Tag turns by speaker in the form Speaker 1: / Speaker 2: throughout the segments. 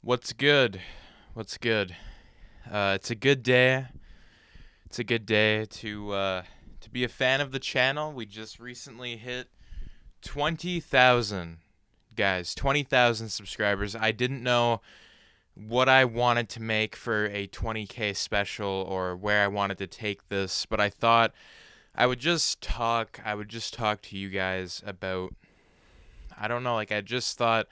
Speaker 1: What's good? What's good? It's a good day. It's a good day to be a fan of the channel. We just recently hit 20,000 guys, 20,000 subscribers. I didn't know what I wanted to make for a 20K special or where I wanted to take this, but I thought I would just talk to you guys about I don't know, like I just thought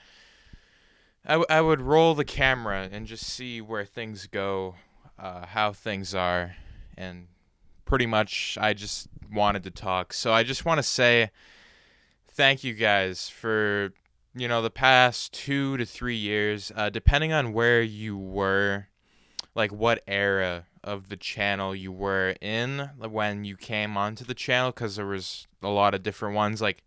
Speaker 1: I would roll the camera and just see where things go, how things are, and pretty much I just wanted to talk. So I just want to say thank you guys for, the past 2 to 3 years, depending on where you were, like what era of the channel you were in when you came onto the channel, because there was a lot of different ones. Like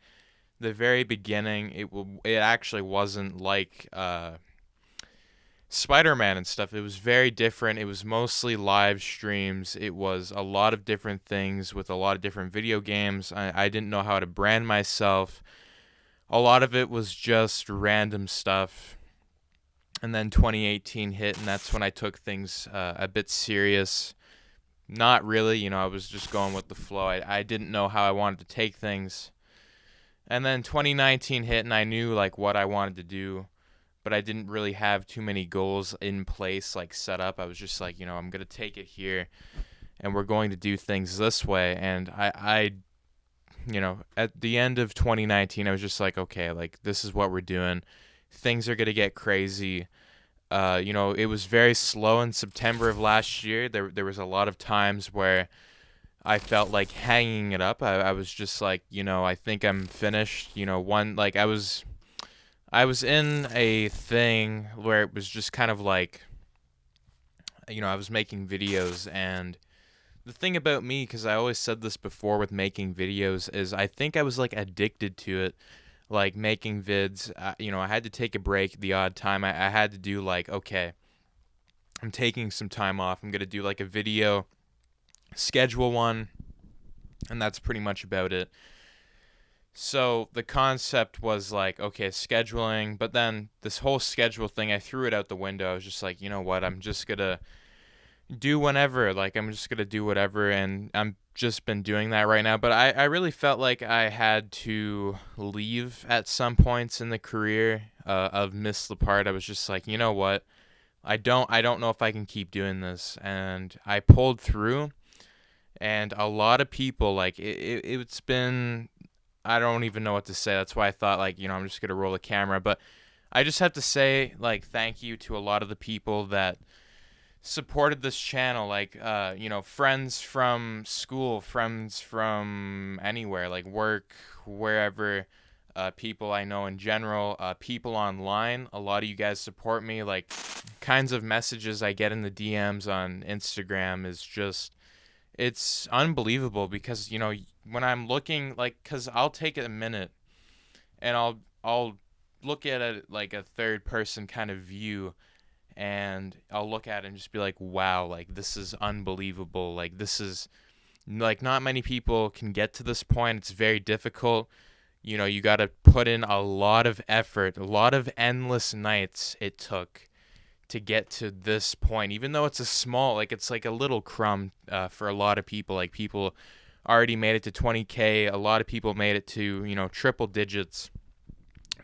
Speaker 1: the very beginning, it actually wasn't like Spider-Man and stuff. It was very different. It was mostly live streams. It was a lot of different things with a lot of different video games. I didn't know how to brand myself. A lot of it was just random stuff. And then 2018 hit, and that's when I took things a bit serious. Not really, I was just going with the flow. I didn't know how I wanted to take things. And then 2019 hit, and I knew like what I wanted to do, but I didn't really have too many goals in place, like set up. I was just like, I'm going to take it here and we're going to do things this way. And I at the end of 2019, I was just like, okay, like this is what we're doing. Things are going to get crazy. It was very slow in September of last year. There was a lot of times where I felt like hanging it up. I was just like, I think I'm finished. I was in a thing where it was just kind of like, I was making videos, and the thing about me, because I always said this before with making videos, is I think I was like addicted to it, like making vids. I had to take a break the odd time. I had to do like, okay, I'm taking some time off. I'm going to do like a video, schedule one, and that's pretty much about it. So the concept was like, okay, scheduling, but then this whole schedule thing, I threw it out the window. I was just like, you know what, I'm just going to do whenever. Like, I'm just going to do whatever, and I'm just been doing that right now. But I really felt like I had to leave at some points in the career of MissedThePart. I was just like, you know what, I don't know if I can keep doing this. And I pulled through, and a lot of people, like, it's been, I don't even know what to say. That's why I thought, like, I'm just going to roll the camera. But I just have to say, like, thank you to a lot of the people that supported this channel. Like, friends from school, friends from anywhere, like work, wherever, people I know in general, people online. A lot of you guys support me. Like, kinds of messages I get in the DMs on Instagram is just, it's unbelievable, because when I'm looking, like, cuz I'll take a minute and I'll look at it like a third person kind of view, and I'll look at it and just be like, wow, like this is unbelievable. Like, this is, like, not many people can get to this point. It's very difficult. You got to put in a lot of effort, a lot of endless nights it took to get to this point, even though it's a small, like, it's like a little crumb for a lot of people. Like, people already made it to 20K. A lot of people made it to, triple digits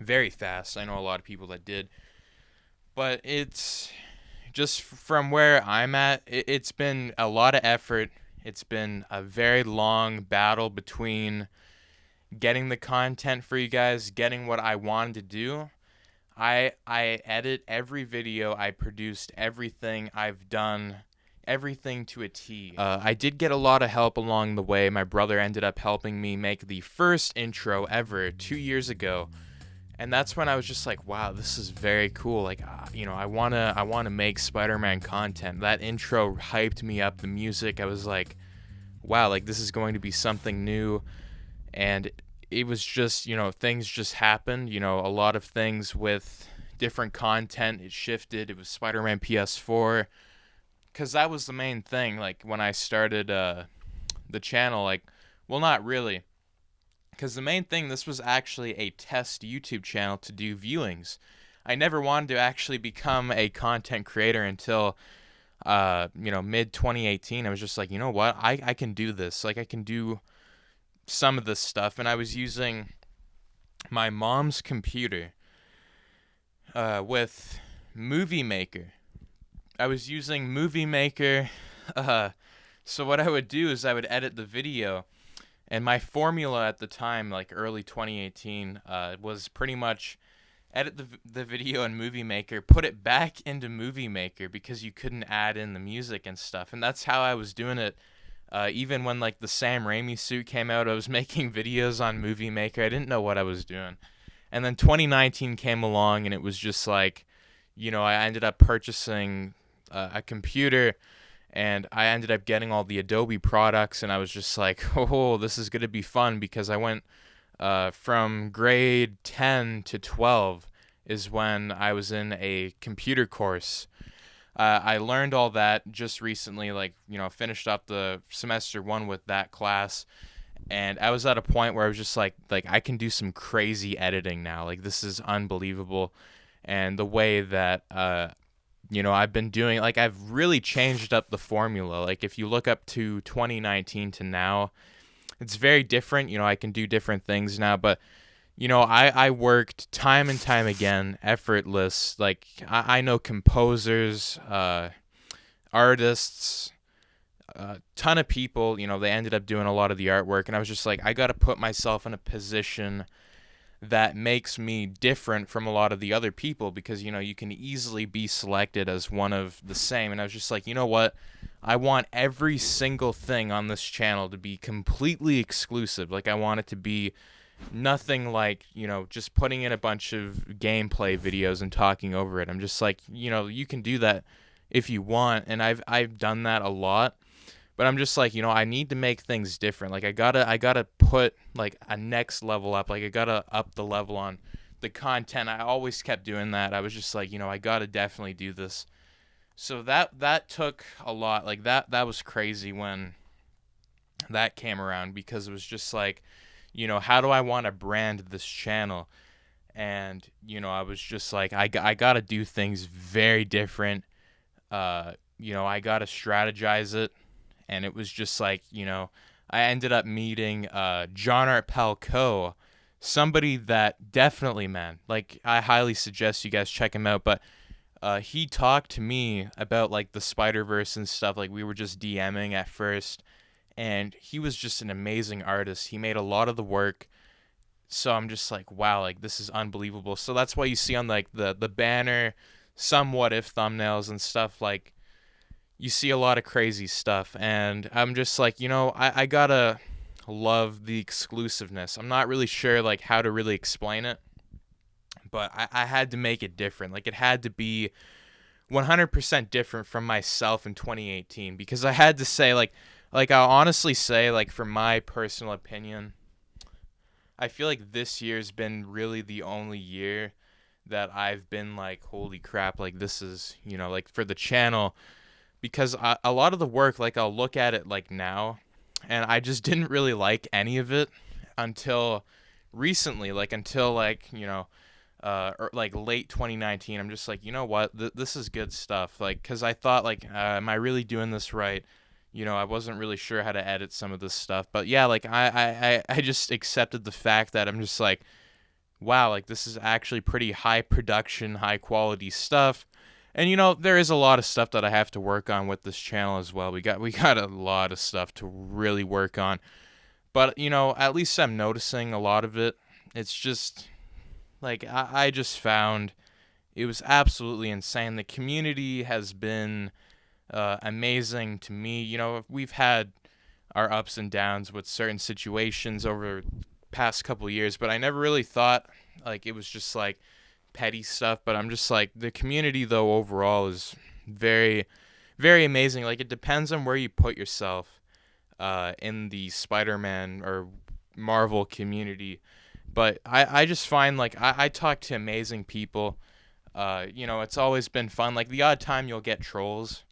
Speaker 1: very fast. I know a lot of people that did. But it's just from where I'm at, it's been a lot of effort. It's been a very long battle between getting the content for you guys, getting what I wanted to do. I edit every video, I produced everything, I've done everything to a T. I did get a lot of help along the way. My brother ended up helping me make the first intro ever 2 years ago. And that's when I was just like, wow, this is very cool. Like, I wanna make Spider-Man content. That intro hyped me up. The music, I was like, wow, like this is going to be something new. And it was just, things just happened. A lot of things with different content. It shifted. It was Spider-Man PS4, because that was the main thing. Like, when I started the channel, like, well, not really. Because the main thing, this was actually a test YouTube channel to do viewings. I never wanted to actually become a content creator until mid 2018. I was just like, you know what, I can do this. Like, I can do some of this stuff. And I was using my mom's computer with Movie Maker. I was using Movie Maker. So what I would do is I would edit the video, and my formula at the time, like early 2018, was pretty much edit the video in Movie Maker, put it back into Movie Maker because you couldn't add in the music and stuff. And that's how I was doing it. Even when like the Sam Raimi suit came out, I was making videos on Movie Maker. I didn't know what I was doing. And then 2019 came along, and it was just like, I ended up purchasing a computer, and I ended up getting all the Adobe products, and I was just like, oh, this is going to be fun, because I went from grade 10 to 12 is when I was in a computer course. I learned all that just recently, like, finished up the semester 1 with that class, and I was at a point where I was just like I can do some crazy editing now. Like, this is unbelievable. And the way that I've been doing, like, I've really changed up the formula. Like, if you look up to 2019 to now, it's very different. I can do different things now, but I worked time and time again, effortless. Like, I know composers, artists, a ton of people, they ended up doing a lot of the artwork, and I was just like, I got to put myself in a position that makes me different from a lot of the other people, because you can easily be selected as one of the same. And I was just like, you know what, I want every single thing on this channel to be completely exclusive. Like, I want it to be nothing like just putting in a bunch of gameplay videos and talking over it. I'm just like, you can do that if you want, and I've done that a lot. But I'm just like, I need to make things different. Like, I gotta put like a next level up. Like, I gotta up the level on the content. I always kept doing that. I was just like, I gotta definitely do this. So that took a lot. Like, that was crazy when that came around, because it was just like, how do I want to brand this channel? And I was just like, I gotta do things very different. I gotta strategize it. And it was just like, I ended up meeting John Art Palco, somebody that definitely, man, like, I highly suggest you guys check him out. But he talked to me about like the Spider-Verse and stuff. Like, we were just DMing at first, and he was just an amazing artist. He made a lot of the work. So I'm just like, wow, like, this is unbelievable. So that's why you see on like the banner some what if thumbnails and stuff, like, you see a lot of crazy stuff. And I'm just like, I gotta love the exclusiveness. I'm not really sure like how to really explain it, but I had to make it different. Like, it had to be 100% different from myself in 2018, because I had to say, like I'll honestly say, like, from my personal opinion, I feel like this year's been really the only year that I've been like, holy crap, like, this is, like, for the channel. Because a lot of the work, like, I'll look at it like now, and I just didn't really like any of it until recently, like, until like, or like late 2019. I'm just like, you know what, this is good stuff. Like, because I thought, like, am I really doing this right? I wasn't really sure how to edit some of this stuff. But yeah, like, I just accepted the fact that I'm just like, wow, like, this is actually pretty high production, high quality stuff. And there is a lot of stuff that I have to work on with this channel as well. We got a lot of stuff to really work on. But at least I'm noticing a lot of it. It's just like, I just found it was absolutely insane. The community has been amazing to me. We've had our ups and downs with certain situations over the past couple of years, but I never really thought like it was just like petty stuff. But I'm just like, the community though overall is very, very amazing. Like, it depends on where you put yourself in the Spider-Man or Marvel community. But I just find, like, I talk to amazing people. It's always been fun. Like, the odd time you'll get trolls,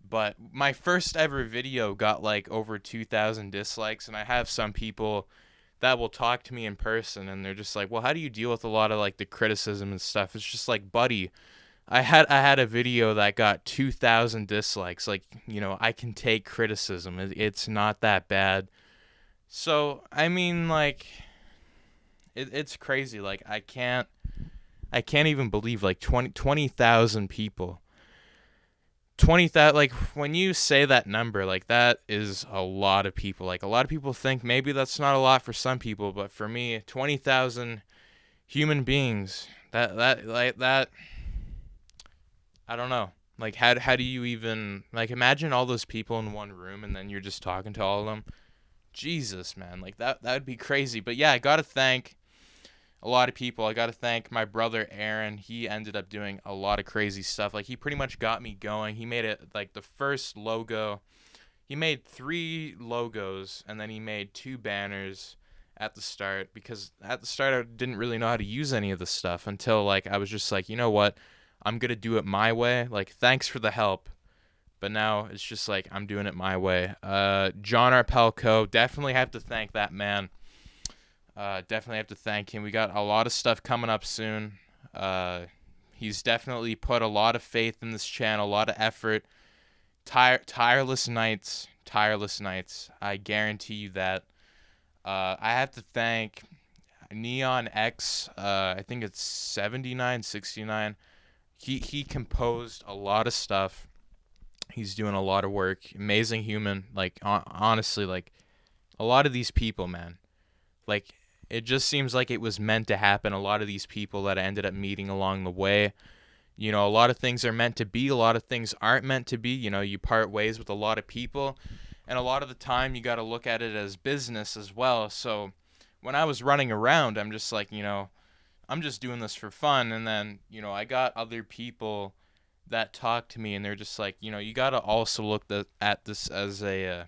Speaker 1: but my first ever video got like over 2,000 dislikes, and I have some people that will talk to me in person, and they're just like, well, how do you deal with a lot of like the criticism and stuff? It's just like, buddy, I had a video that got 2,000 dislikes. Like, I can take criticism. It's not that bad. So, I mean, like, it's crazy. Like, I can't even believe like 20,000 people. 20,000, like, when you say that number, like, that is a lot of people. Like, a lot of people think maybe that's not a lot for some people, but for me, 20,000 human beings, that I don't know. Like, how do you even, like, imagine all those people in one room and then you're just talking to all of them? Jesus, man. Like, that would be crazy. But yeah, I got to thank a lot of people. I got to thank my brother Aaron. He ended up doing a lot of crazy stuff. Like, he pretty much got me going. He made it like the first logo. He made 3 logos, and then he made 2 banners at the start, because at the start I didn't really know how to use any of the stuff until like I was just like, you know what? I'm going to do it my way. Like, thanks for the help. But now it's just like I'm doing it my way. John Arpelco, definitely have to thank that man. Definitely have to thank him. We got a lot of stuff coming up soon. He's definitely put a lot of faith in this channel, a lot of effort. Tireless nights. I guarantee you that. I have to thank Neon X. I think it's 7969. He composed a lot of stuff. He's doing a lot of work. Amazing human. Like, honestly, like, a lot of these people, man. Like, it just seems like it was meant to happen. A lot of these people that I ended up meeting along the way. A lot of things are meant to be. A lot of things aren't meant to be. You part ways with a lot of people. And a lot of the time, you got to look at it as business as well. So when I was running around, I'm just like, I'm just doing this for fun. And then, I got other people that talk to me, and they're just like, you got to also look at this as a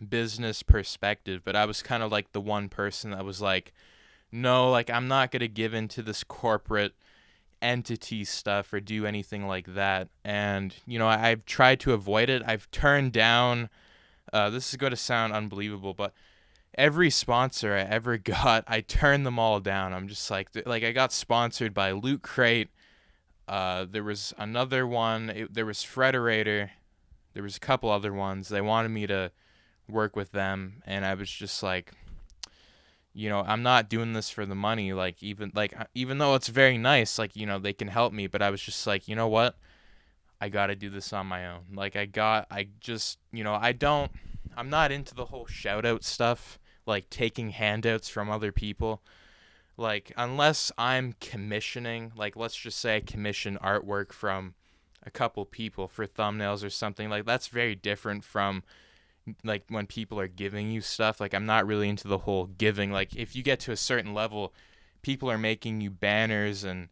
Speaker 1: business perspective. But I was kind of like the one person that was like, no, like, I'm not going to give into this corporate entity stuff or do anything like that. And, I've tried to avoid it. I've turned down, this is going to sound unbelievable, but every sponsor I ever got, I turned them all down. I'm just like I got sponsored by Loot Crate. There was another one. There was Frederator. There was a couple other ones. They wanted me to work with them, and I was just like, I'm not doing this for the money. Like, even though it's very nice, like, they can help me, but I was just like, you know what? I got to do this on my own. Like, I'm not into the whole shout out stuff, like taking handouts from other people. Like, unless I'm commissioning, like, let's just say I commission artwork from a couple people for thumbnails or something, like, that's very different from, like, when people are giving you stuff. Like, I'm not really into the whole giving. Like, if you get to a certain level, people are making you banners and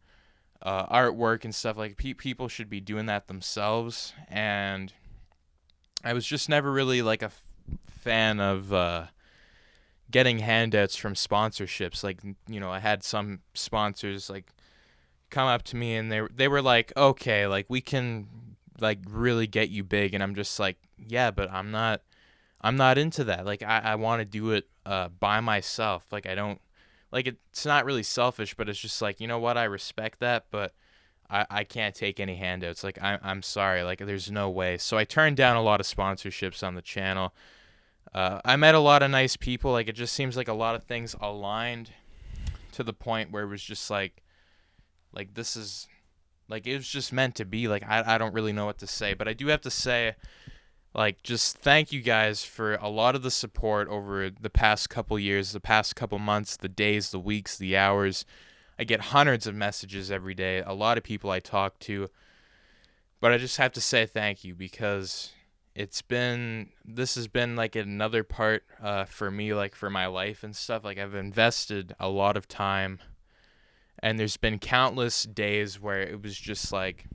Speaker 1: artwork and stuff. Like, people should be doing that themselves. And I was just never really, like, a fan of getting handouts from sponsorships. Like, I had some sponsors like come up to me, and they were like, okay, like, we can like really get you big. And I'm just like, yeah, but I'm not into that. Like, I want to do it by myself. Like, I don't, like, it's not really selfish, but it's just like, you know what, I respect that, but I can't take any handouts. Like, I'm sorry, like, there's no way. So I turned down a lot of sponsorships on the channel. I met a lot of nice people. Like, it just seems like a lot of things aligned to the point where it was just like this is, like, it was just meant to be. Like, I don't really know what to say, but I do have to say, like, just thank you guys for a lot of the support over the past couple years, the past couple months, the days, the weeks, the hours. I get hundreds of messages every day, a lot of people I talk to, but I just have to say thank you, because this has been like another part for me, like, for my life and stuff. Like, I've invested a lot of time, and there's been countless days where it was just like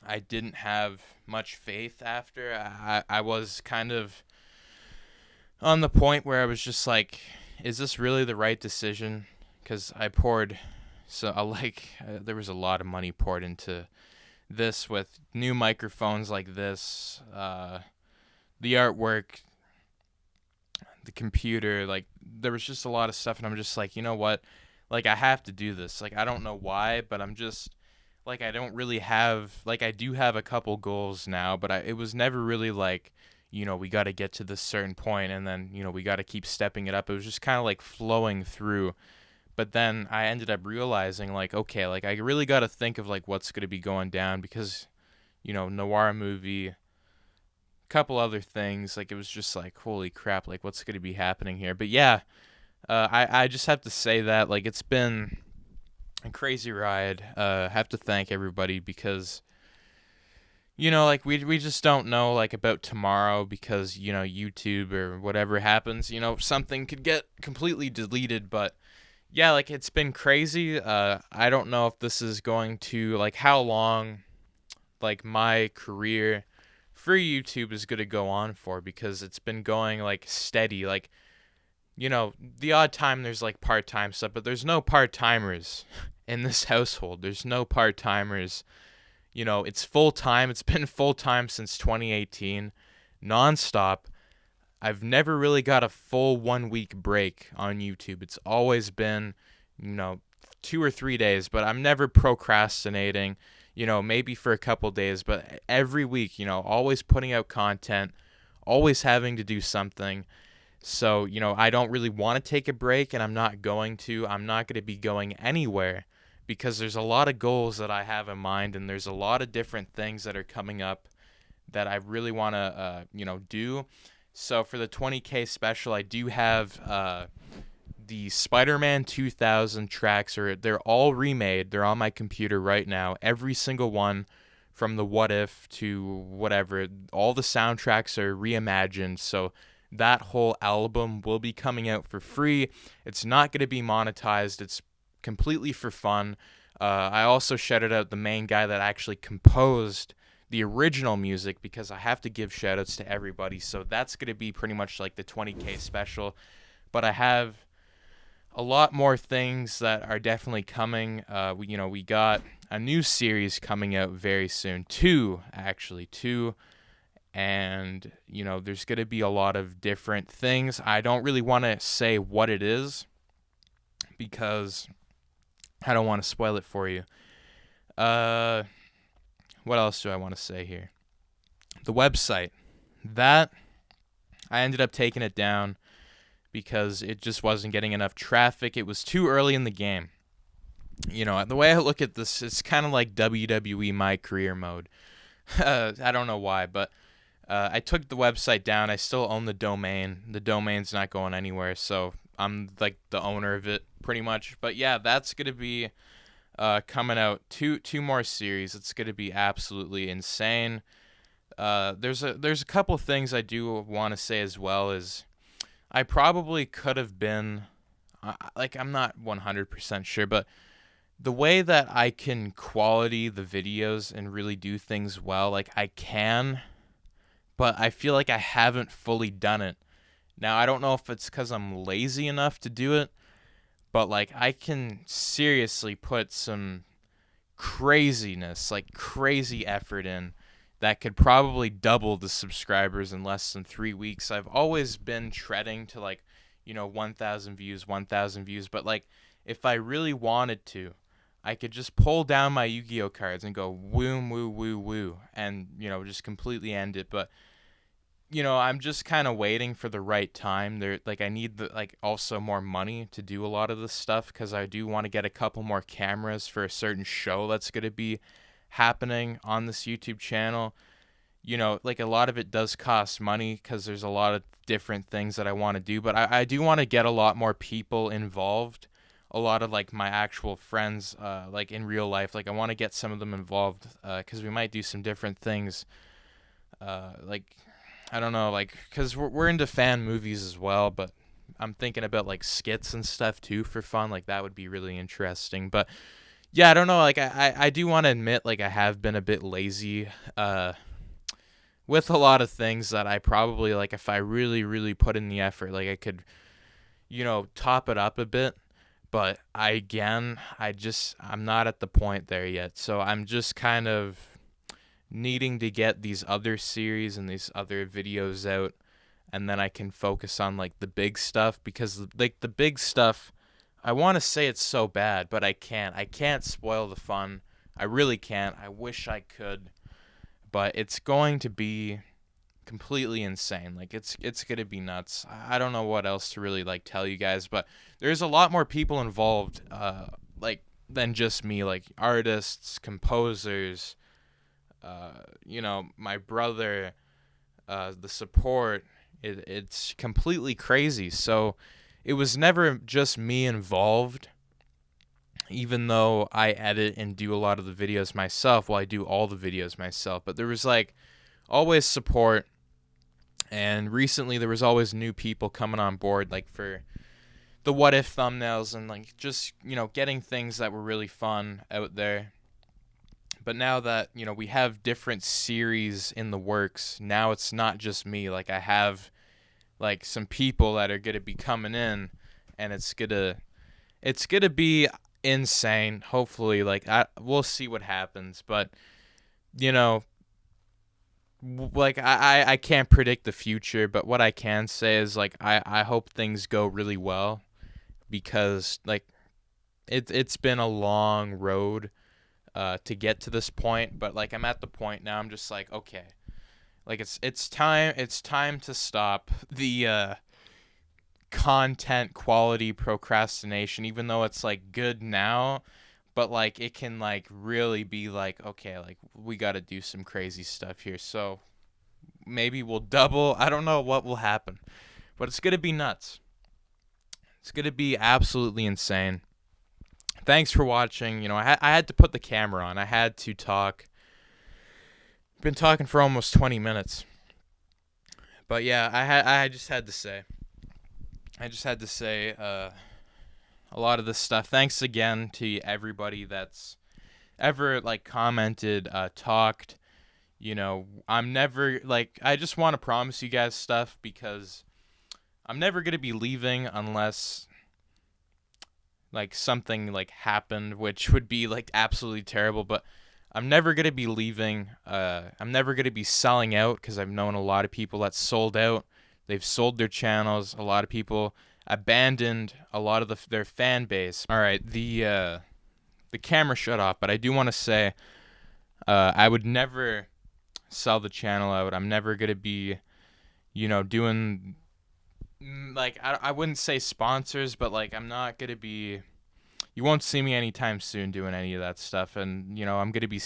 Speaker 1: I didn't have much faith after. I was kind of on the point where I was just like, is this really the right decision? Because I poured, there was a lot of money poured into this, with new microphones like this, the artwork, the computer. Like, there was just a lot of stuff, and I'm just like, you know what? Like, I have to do this. Like, I don't know why, but I'm just like, I don't really have, like, I do have a couple goals now, but it was never really like, we got to get to this certain point, and then, we got to keep stepping it up. It was just kind of like flowing through. But then I ended up realizing, like, okay, like, I really got to think of, like, what's going to be going down because, noir movie, couple other things. Like, it was just like, holy crap, like, what's going to be happening here? But yeah, I just have to say that, like, it's been a crazy ride. Have to thank everybody because, like, we just don't know, like, about tomorrow because, YouTube or whatever happens, something could get completely deleted. But yeah, like, it's been crazy. I don't know if this is going to, like, how long, like, my career for YouTube is going to go on for, because it's been going, like, steady. Like, the odd time there's, like, part-time stuff, but there's no part-timers in this household. There's no part-timers. It's full-time. It's been full-time since 2018, nonstop. I've never really got a full 1 week break on YouTube. It's always been, 2 or 3 days, but I'm never procrastinating, maybe for a couple days, but every week, always putting out content, always having to do something. So, I don't really want to take a break, and I'm not going to. I'm not going to be going anywhere because there's a lot of goals that I have in mind, and there's a lot of different things that are coming up that I really want to, do. So for the 20K special, I do have the Spider-Man 2000 tracks. They're all remade. They're on my computer right now. Every single one, from the What If to whatever. All the soundtracks are reimagined. So that whole album will be coming out for free. It's not going to be monetized. It's completely for fun. I also shouted out the main guy that actually composed the original music because I have to give shoutouts to everybody. So that's going to be pretty much like the 20K special. But I have a lot more things that are definitely coming. We got a new series coming out very soon. Two. And, there's going to be a lot of different things. I don't really want to say what it is because I don't want to spoil it for you. What else do I want to say here? The website. That, I ended up taking it down because it just wasn't getting enough traffic. It was too early in the game. The way I look at this, it's kind of like WWE My Career mode. I don't know why, but I took the website down. I still own the domain. The domain's not going anywhere, so I'm like the owner of it pretty much. But yeah, that's going to be coming out two more series. It's going to be absolutely insane. There's a couple things I do want to say as well. Is I probably could have been I'm not 100% sure, but the way that I can quality the videos and really do things well, like I can, but I feel like I haven't fully done it. Now, I don't know if it's because I'm lazy enough to do it, but like I can seriously put some craziness, like crazy effort in that could probably double the subscribers in less than 3 weeks. I've always been treading to 1,000 views, but like if I really wanted to, I could just pull down my Yu-Gi-Oh cards and go woo woo woo woo and just completely end it. But I'm just kind of waiting for the right time. I need also more money to do a lot of this stuff because I do want to get a couple more cameras for a certain show that's going to be happening on this YouTube channel. A lot of it does cost money because there's a lot of different things that I want to do, but I do want to get a lot more people involved. A lot of my actual friends, in real life, I want to get some of them involved because we might do some different things. I don't know, because we're into fan movies as well, but I'm thinking about skits and stuff too for fun. That would be really interesting. But yeah, I don't know. I do want to admit I have been a bit lazy with a lot of things that I probably if I really really put in the effort, I could top it up a bit. But I'm not at the point there yet. So I'm just kind of needing to get these other series and these other videos out and then I can focus on like the big stuff, because like the big stuff, I want to say it's so bad, but I can't. I can't spoil the fun. I really can't. I wish I could, but it's going to be completely insane. Like it's gonna be nuts. I don't know what else to really like tell you guys, but there's a lot more people involved, like than just me. Like artists, composers, my brother, the support. It's completely crazy. So it was never just me involved, even though I edit and do a lot of the videos myself. Well, I do all the videos myself, but there was like always support. And recently there was always new people coming on board, like for the what if thumbnails, and like just, getting things that were really fun out there. But now that, we have different series in the works, now it's not just me. Like I have like some people that are going to be coming in, and it's going to be insane. Hopefully, like we'll see what happens, but like I can't predict the future, but what I can say is like I hope things go really well, because like it's been a long road to get to this point, but like I'm at the point now. I'm just like, okay, like it's time to stop the content quality procrastination, even though it's like good now, but like it can like really be like, okay, like we got to do some crazy stuff here. So maybe we'll double. I don't know what will happen, but it's going to be nuts. It's going to be absolutely insane. Thanks for watching. I had to put the camera on. I had to talk. Been talking for almost 20 minutes. But yeah, I just had to say. A lot of this stuff. Thanks again to everybody that's ever like commented, talked. I'm never like, I just want to promise you guys stuff, because I'm never going to be leaving unless like something like happened, which would be like absolutely terrible. But I'm never going to be leaving. I'm never going to be selling out, because I've known a lot of people that sold out. They've sold their channels. A lot of people abandoned a lot of their fan base. All right, the camera shut off, but I do want to say I would never sell the channel out. I'm never going to be, doing like, I wouldn't say sponsors, but like I'm not going to be, you won't see me anytime soon doing any of that stuff. And, I'm going to be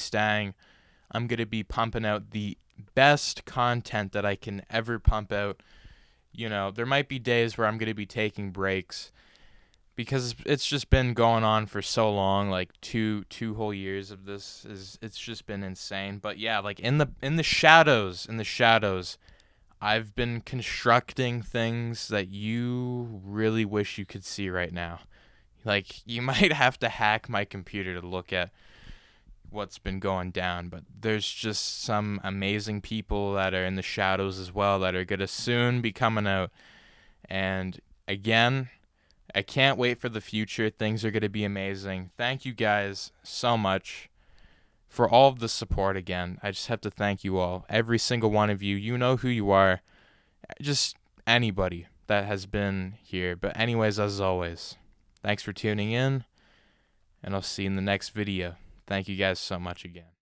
Speaker 1: I'm going to be pumping out the best content that I can ever pump out. There might be days where I'm going to be taking breaks, because it's just been going on for so long, like two whole years of this. It's just been insane. But yeah, like in the shadows, I've been constructing things that you really wish you could see right now. Like, you might have to hack my computer to look at what's been going down, but there's just some amazing people that are in the shadows as well that are going to soon be coming out. And again, I can't wait for the future. Things are going to be amazing. Thank you guys so much for all of the support again. I just have to thank you all. Every single one of you. You know who you are. Just anybody that has been here. But anyways, as always, thanks for tuning in, and I'll see you in the next video. Thank you guys so much again.